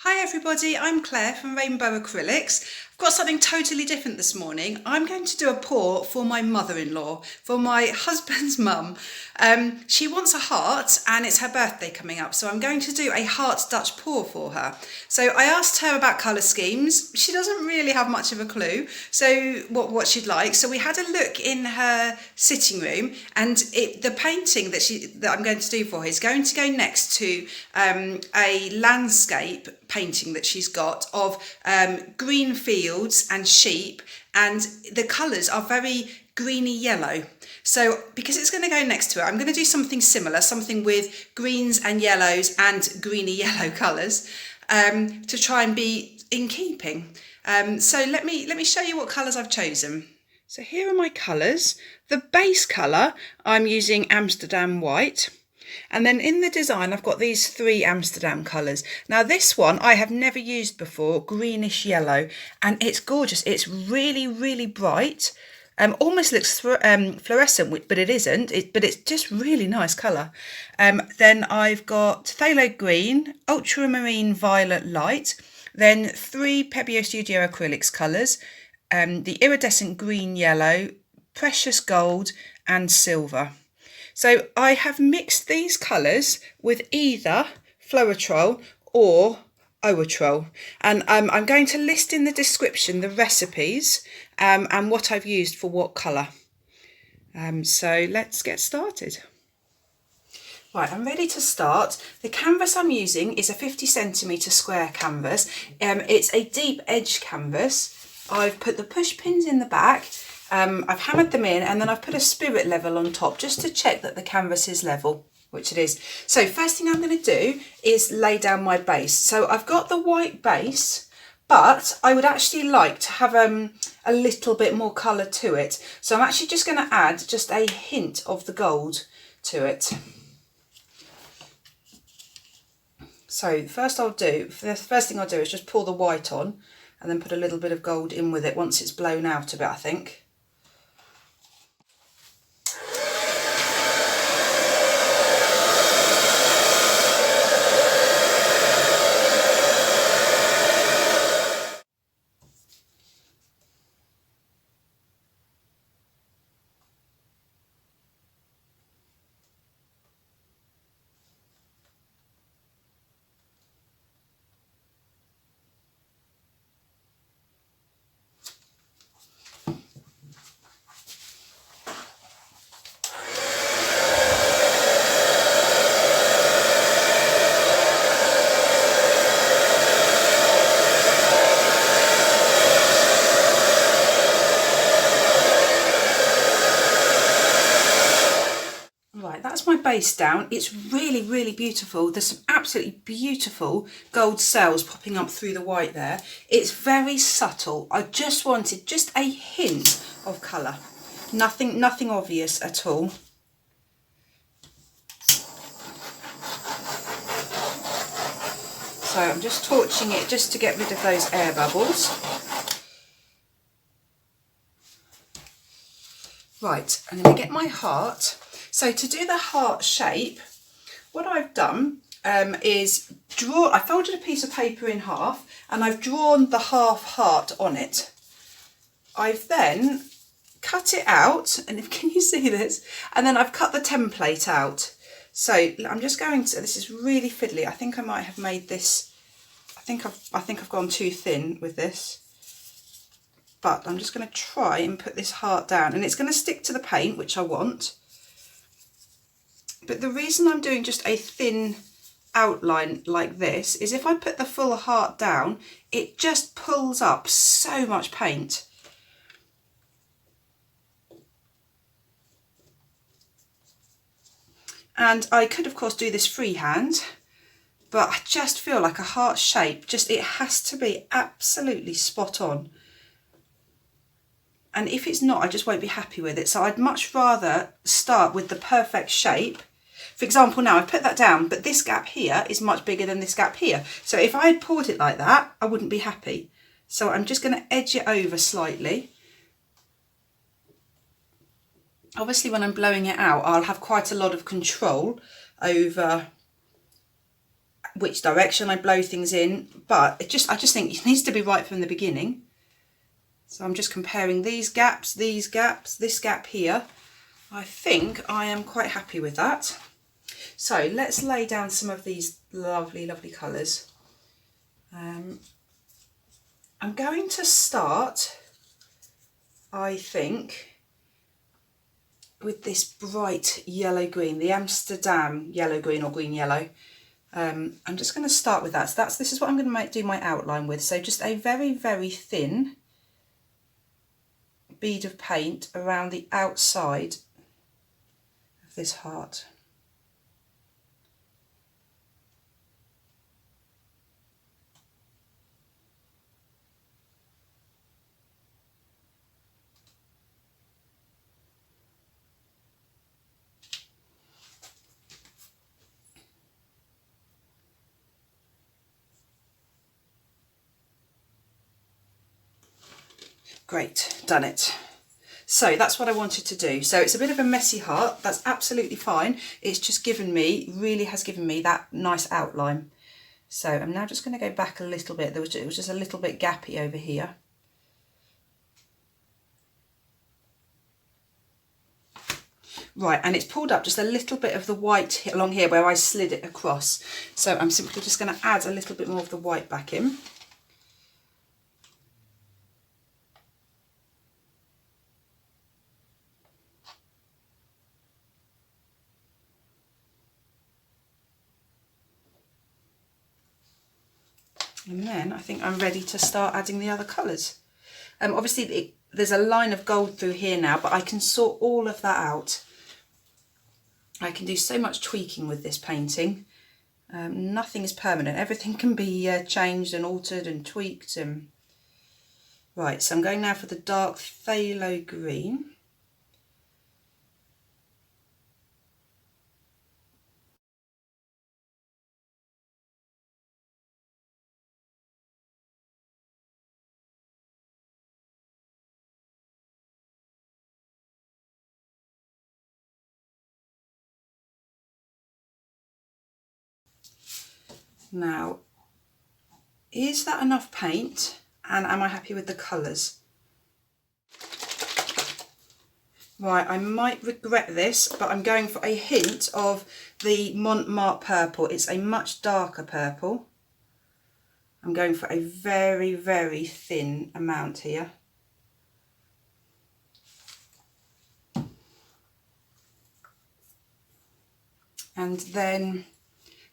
Hi everybody, I'm Claire from Rainbow Acrylics. I've got something totally different this morning. I'm going to do a pour for my mother-in-law, for my husband's mum. She wants a heart and it's her birthday coming up, so I'm going to do a heart Dutch pour for her. So I asked her about colour schemes. She doesn't really have much of a clue, so what she'd like. So we had a look in her sitting room, and the painting that I'm going to do for her is going to go next to a landscape painting that she's got of green fields and sheep, and the colours are very greeny yellow. So because it's going to go next to it, I'm going to do something similar, something with greens and yellows and greeny yellow colours, to try and be in keeping. So let me show you what colours I've chosen. So here are my colours. The base colour, I'm using Amsterdam white. And then in the design, I've got these three Amsterdam colours. Now this one I have never used before, greenish yellow, and it's gorgeous. It's really, really bright. Almost looks fluorescent, but it isn't. But it's just really nice colour. Then I've got phthalogreen, ultramarine violet light, then three Pebeo Studio Acrylics colours, the iridescent green yellow, precious gold and silver. So I have mixed these colours with either Floetrol or Owatrol, and I'm going to list in the description the recipes and what I've used for what colour. So let's get started. Right, I'm ready to start. The canvas I'm using is a 50cm square canvas. It's a deep edge canvas. I've put the push pins in the back. I've hammered them in, and then I've put a spirit level on top just to check that the canvas is level, which it is. So first thing I'm going to do is lay down my base. So I've got the white base, but I would actually like to have a little bit more colour to it. So I'm actually just going to add just a hint of the gold to it. So the first thing I'll do is just pour the white on and then put a little bit of gold in with it once it's blown out a bit, I think. Right, that's my base down. It's really, really beautiful. There's some absolutely beautiful gold cells popping up through the white there. It's very subtle. I just wanted just a hint of colour. Nothing obvious at all. So I'm just torching it just to get rid of those air bubbles. Right, I'm going to get my heart. So to do the heart shape, what I've done is I folded a piece of paper in half and I've drawn the half heart on it. I've then cut it out, and can you see this? And then I've cut the template out. So I'm just going to, this is really fiddly. I think I might have made this, I think I've gone too thin with this. But I'm just going to try and put this heart down, and it's going to stick to the paint, which I want. But the reason I'm doing just a thin outline like this is if I put the full heart down, it just pulls up so much paint. And I could of course do this freehand, but I just feel like a heart shape, it has to be absolutely spot on. And if it's not, I just won't be happy with it. So I'd much rather start with the perfect shape. For example, now I've put that down, but this gap here is much bigger than this gap here. So if I had poured it like that, I wouldn't be happy. So I'm just going to edge it over slightly. Obviously, when I'm blowing it out, I'll have quite a lot of control over which direction I blow things in, but I just think it needs to be right from the beginning. So I'm just comparing these gaps, this gap here. I think I am quite happy with that. So let's lay down some of these lovely, lovely colours. I'm going to start, I think, with this bright yellow green, the Amsterdam yellow green or green yellow. I'm just going to start with that. So this is what I'm going to do my outline with. So just a very, very thin bead of paint around the outside of this heart. Great, done it. So that's what I wanted to do. So it's a bit of a messy heart, that's absolutely fine. It's just really has given me that nice outline. So I'm now just going to go back a little bit. It was just a little bit gappy over here. Right, and it's pulled up just a little bit of the white along here where I slid it across. So I'm simply just going to add a little bit more of the white back in. And then I think I'm ready to start adding the other colours. Obviously there's a line of gold through here now, but I can sort all of that out. I can do so much tweaking with this painting. Nothing is permanent. Everything can be changed and altered and tweaked. Right, so I'm going now for the dark phthalo green. Now, is that enough paint? And am I happy with the colours? Right, I might regret this, but I'm going for a hint of the Mart purple. It's a much darker purple. I'm going for a very, very thin amount here. And then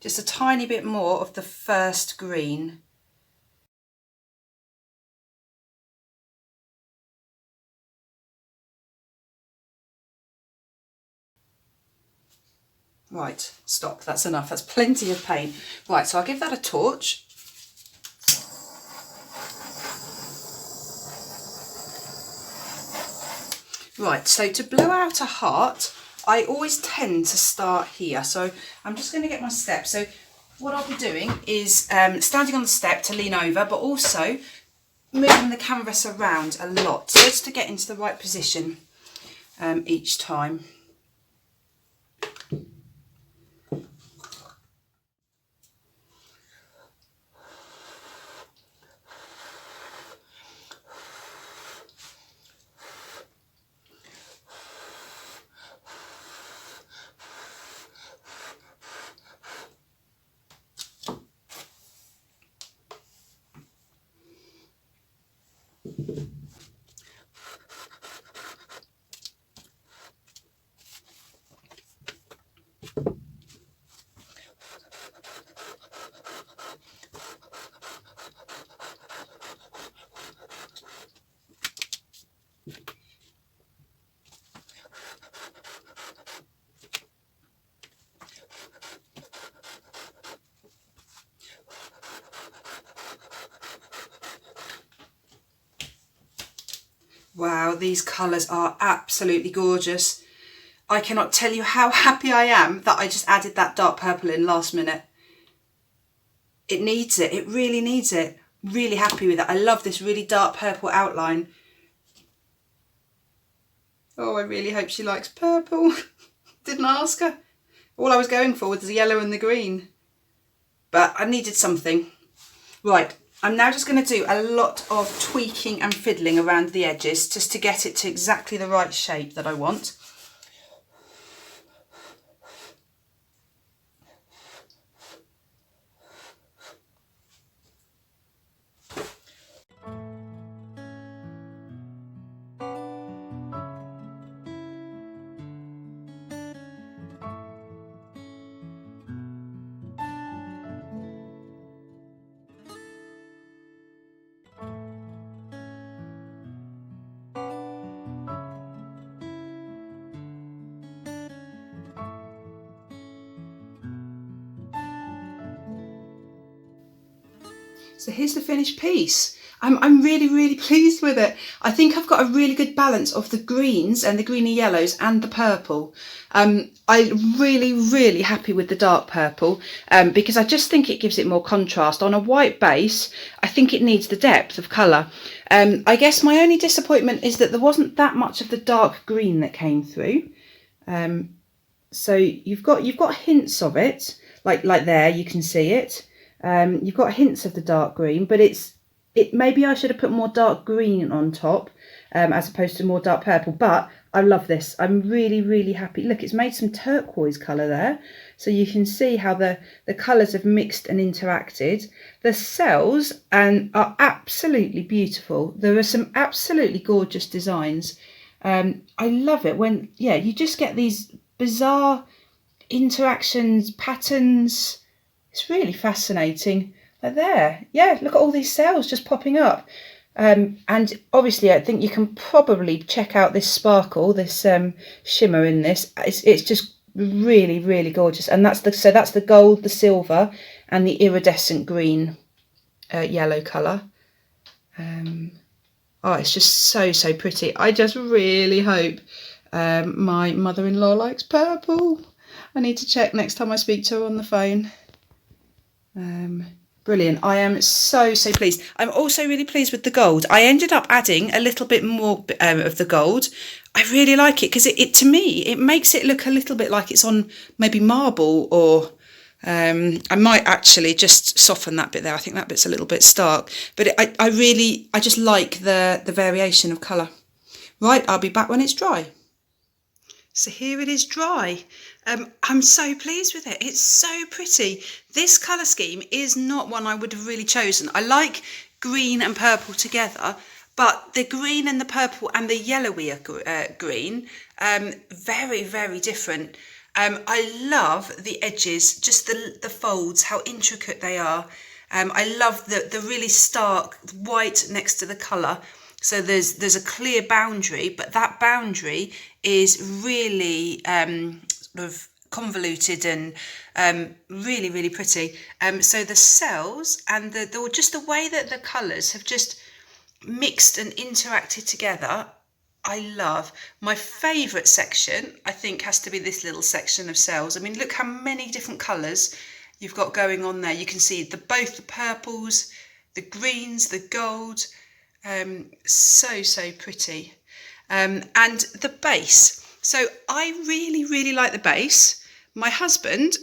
just a tiny bit more of the first green. Right, stop, that's enough, that's plenty of paint. Right, so I'll give that a torch. Right, so to blow out a heart, I always tend to start here. So I'm just going to get my step. So what I'll be doing is standing on the step to lean over, but also moving the canvas around a lot, just to get into the right position each time. Wow, these colours are absolutely gorgeous. I cannot tell you how happy I am that I just added that dark purple in last minute. It needs it, it really needs it. Really happy with it. I love this really dark purple outline. Oh, I really hope she likes purple. Didn't ask her. All I was going for was the yellow and the green. but I needed something. Right, I'm now just going to do a lot of tweaking and fiddling around the edges just to get it to exactly the right shape that I want. So here's the finished piece. I'm really, really pleased with it. I think I've got a really good balance of the greens and the greeny yellows and the purple. I'm really, really happy with the dark purple because I just think it gives it more contrast. On a white base, I think it needs the depth of colour. I guess my only disappointment is that there wasn't that much of the dark green that came through. So you've got hints of it, like there, you can see it. You've got hints of the dark green, but maybe I should have put more dark green on top as opposed to more dark purple, but I love this. I'm really, really happy. Look, it's made some turquoise colour there, so you can see how the colours have mixed and interacted. The cells are absolutely beautiful. There are some absolutely gorgeous designs. I love it when, yeah, you just get these bizarre interactions, patterns. It's really fascinating. Like there, yeah, look at all these cells just popping up. And obviously I think you can probably check out this sparkle, this shimmer in this. It's just really, really gorgeous. And that's the gold, the silver, and the iridescent green yellow colour. Oh, it's just so pretty. I just really hope my mother-in-law likes purple. I need to check next time I speak to her on the phone. Brilliant. I am so pleased. I'm also really pleased with the gold. I ended up adding a little bit more of the gold. I really like it because it to me, it makes it look a little bit like it's on maybe marble, or I might actually just soften that bit there. I think that bit's a little bit stark, but I just like the variation of colour. Right, I'll be back when it's dry. So here it is dry. I'm so pleased with it. It's so pretty. This colour scheme is not one I would have really chosen. I like green and purple together, but the green and the purple and the yellowier green, very different. I love the edges, just the folds, how intricate they are. I love the really stark white next to the colour. So there's a clear boundary, but that boundary is really sort of convoluted and really pretty. So the cells and just the way that the colours have just mixed and interacted together, I love. My favourite section, I think, has to be this little section of cells. I mean, look how many different colours you've got going on there. You can see both the purples, the greens, the gold. So pretty. And the base. So I really like the base. My husband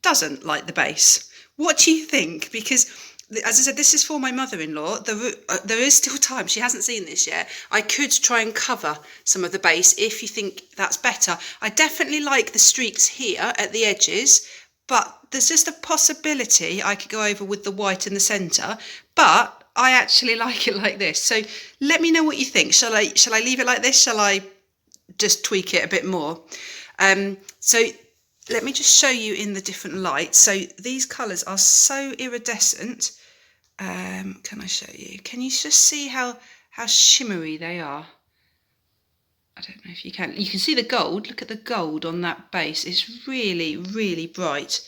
doesn't like the base. What do you think? Because, as I said, this is for my mother-in-law. There is still time. She hasn't seen this yet. I could try and cover some of the base if you think that's better. I definitely like the streaks here at the edges, but there's just a possibility I could go over with the white in the centre. But I actually like it like this. So let me know what you think. Shall I leave it like this? Shall I just tweak it a bit more? So let me just show you in the different lights. So these colours are so iridescent. Can I show you? Can you just see how shimmery they are? I don't know if you can. You can see the gold. Look at the gold on that base. It's really bright.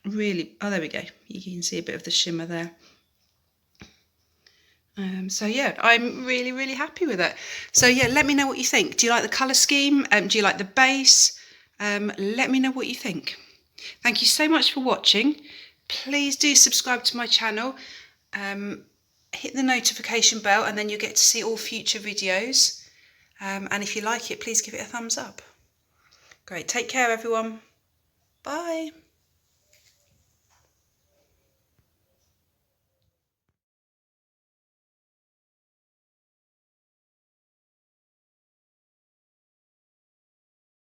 Really, oh, there we go. You can see a bit of the shimmer there. So yeah, I'm really happy with it. So yeah, let me know what you think. Do you like the colour scheme? Do you like the base? Let me know what you think. Thank you so much for watching. Please do subscribe to my channel. Hit the notification bell and then you'll get to see all future videos. And if you like it, please give it a thumbs up. Great, take care everyone. Bye.